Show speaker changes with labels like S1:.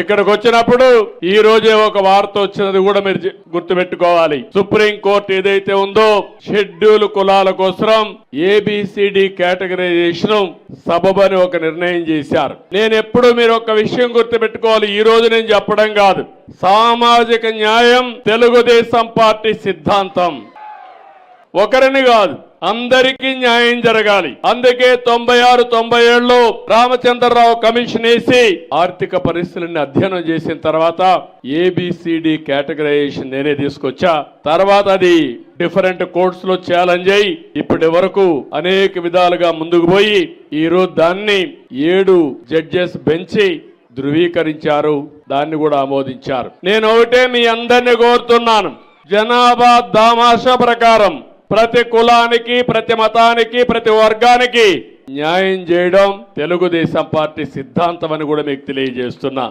S1: ఇక్కడికి వచ్చినప్పుడు ఈ రోజే ఒక వార్త వచ్చినది కూడా మీరు గుర్తుపెట్టుకోవాలి. సుప్రీం కోర్టు ఏదైతే ఉందో షెడ్యూల్ కులాల కోసం ఏబిసిడి కేటగరైజేషన్ సబబని ఒక నిర్ణయం చేశారు. నేను ఎప్పుడు మీరు ఒక విషయం గుర్తుపెట్టుకోవాలి. ఈ రోజు నేను చెప్పడం కాదు, సామాజిక న్యాయం తెలుగుదేశం పార్టీ సిద్ధాంతం. ఒకరిని కాదు, అందరికీ న్యాయం జరగాలి. అందుకే 96, 97లో రామచంద్రరావు కమిషన్ వేసి ఆర్థిక పరిస్థితులను అధ్యయనం చేసిన తర్వాత ఏబిసిడి కేటగరైజేషన్ నేనే తీసుకొచ్చా. తర్వాత అది డిఫరెంట్ కోర్ట్స్ లో ఛాలెంజ్ అయ్యి ఇప్పటి వరకు అనేక విధాలుగా ముందుకు పోయి ఈ రోజు దాన్ని 7 జడ్జెస్ బెంచి ధృవీకరించారు, దాన్ని కూడా ఆమోదించారు. నేను ఒకటే మీ అందరినీ కోరుతున్నాను, జనాభా దామాషా ప్రకారం ప్రతి కులానికి, ప్రతి మతానికి, ప్రతి వర్గానికి న్యాయం చేయడం తెలుగుదేశం పార్టీ సిద్ధాంతం అని కూడా మీకు తెలియజేస్తున్నా.